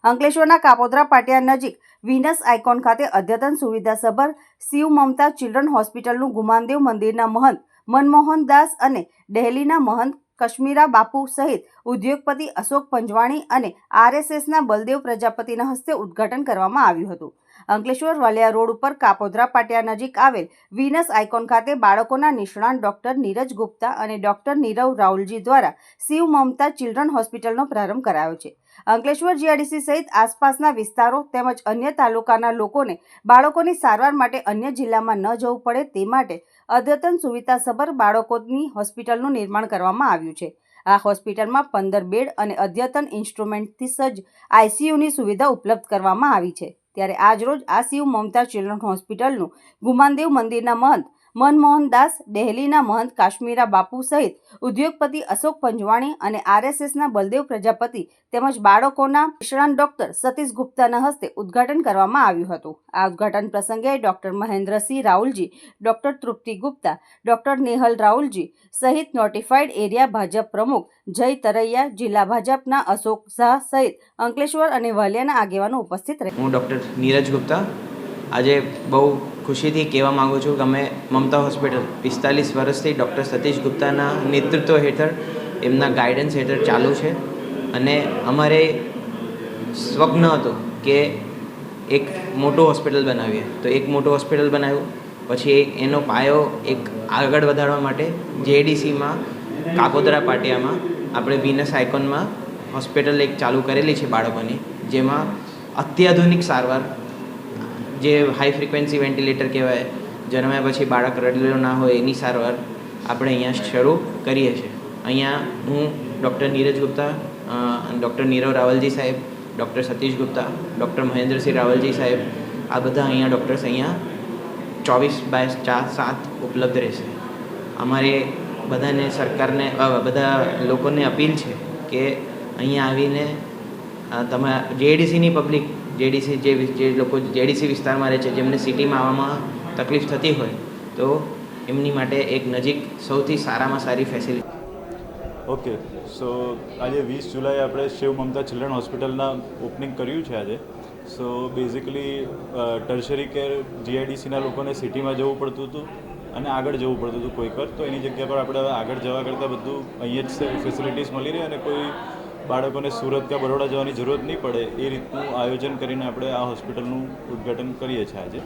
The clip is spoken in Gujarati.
અંકલેશ્વરના કાપોદ્રા પાટિયા નજીક વિનસ આઇકોન ખાતે અદ્યતન સુવિધાસભર શિવ મમતા ચિલ્ડ્રન હોસ્પિટલનું ગુમાનદેવ મંદિરના મહંત મનમોહન દાસ અને ડહેલીના મહંત કશ્મીરા બાપુ સહિત ઉદ્યોગપતિ અશોક પંજવાણી અને આરએસએસના બલદેવ પ્રજાપતિના હસ્તે ઉદ્ઘાટન કરવામાં આવ્યું હતું. અંકલેશ્વર વાલિયા રોડ ઉપર કાપોદ્રા પાટિયા નજીક આવેલ વિનસ આઇકોન ખાતે બાળકોના નિષ્ણાંત ડોક્ટર નીરજ ગુપ્તા અને ડોક્ટર નીરવ રાઉલજી દ્વારા શિવ મમતા ચિલ્ડ્રન હોસ્પિટલનો પ્રારંભ કરાયો છે. અંકલેશ્વર જીઆઈડીસી સહિત આસપાસના વિસ્તારો તેમજ અન્ય તાલુકાના લોકોને બાળકોની સારવાર માટે અન્ય જિલ્લામાં ન જવું પડે તે માટે અદ્યતન સુવિધાસભર બાળકોની હોસ્પિટલનું નિર્માણ કરવામાં આવ્યું છે. આ હોસ્પિટલમાં 15 બેડ અને અદ્યતન ઇન્સ્ટ્રુમેન્ટથી સજ્જ આઈસીયુની સુવિધા ઉપલબ્ધ કરવામાં આવી છે. ત્યારે આજરોજ આ શિવ મમતા ચિલ્ડ્રન હોસ્પિટલનું ગુમાનદેવ મંદિરના મહંત મનમોહન દાસ, ડહેલીના મહંત કાશ્મીરા બાપુ સહિત ઉદ્યોગપતિ અશોક પંજવાણી અને આરએસએસના બલદેવ પ્રજાપતિ તેમજ બાળકોના નિષ્ણાંત ડોક્ટર સતીશ ગુપ્તાના હસ્તે ઉદ્ઘાટન કરવામાં આવ્યું હતું. આ ઉદ્ઘાટન પ્રસંગે ડોક્ટર મહેન્દ્રસિંહ રાઉલજી, ડોક્ટર તૃપ્તિ ગુપ્તા, ડોક્ટર નેહલ રાઉલજી સહિત નોટિફાઈડ એરિયા ભાજપ પ્રમુખ જય તરૈયા, જિલ્લા ભાજપના અશોક શાહ સહિત અંકલેશ્વર અને વાલિયાના આગેવાનો ઉપસ્થિત રહ્યા. હું ડૉક્ટર નીરજ ગુપ્તા આજે બહુ ખુશીથી કહેવા માગું છું કે અમે મમતા હોસ્પિટલ 45 વર્ષથી ડૉક્ટર સતીશ ગુપ્તાના નેતૃત્વ હેઠળ એમના ગાઈડન્સ હેઠળ ચાલુ છે અને અમારે સ્વપ્ન હતું કે એક મોટું હોસ્પિટલ બનાવીએ. તો એક મોટું હોસ્પિટલ બનાવ્યું, પછી એનો પાયો એક આગળ વધારવા માટે જેડીસીમાં કાપોદ્રા પાટિયામાં આપણે વિનસ આઇકોનમાં હોસ્પિટલ એક ચાલુ કરેલી છે બાળકોની, જેમાં અત્યાધુનિક સારવાર, જે હાઈ ફ્રિકવન્સી વેન્ટિલેટર કહેવાય, જન્મ્યા પછી બાળક રડેલો ના હોય એની સારવાર આપણે અહીંયા શરૂ કરીએ છીએ. અહીંયા હું ડૉક્ટર નીરજ ગુપ્તા, ડૉક્ટર નીરવ રાવલજી સાહેબ, ડૉક્ટર સતીશ ગુપ્તા, ડૉક્ટર મહેન્દ્રસિંહ રાવલજી સાહેબ, આ બધા અહીંયા ડૉક્ટર્સ અહીંયા 24/7 ઉપલબ્ધ રહેશે. અમારે બધાને સરકારને બધા લોકોને અપીલ છે કે અહીંયા આવીને તમે જેડીસીની પબ્લિક, જેડીસી જે લોકો જેડીસી વિસ્તારમાં રહે છે, જેમને સિટીમાં આવવામાં તકલીફ થતી હોય તો એમની માટે એક નજીક સૌથી સારામાં સારી ફેસિલિટી. ઓકે, સો આજે 20 જુલાઈ આપણે શિવ મમતા ચિલ્ડ્રન હોસ્પિટલના ઓપનિંગ કર્યું છે આજે. સો બેઝિકલી ટર્શરી કેર જીઆઈડીસીના લોકોને સિટીમાં જવું પડતું હતું અને આગળ જવું પડતું હતું કોઈક, તો એની જગ્યા પર આપણે આગળ જવા કરતાં બધું અહીંયા જ ફેસિલિટીઝ મળી રહે અને કોઈ બાળકોને સુરત કે બરોડા જવાની જરૂરત નહીં પડે એ રીતનું આયોજન કરીને આપણે આ હોસ્પિટલનું ઉદ્ઘાટન કરીએ છીએ આજે.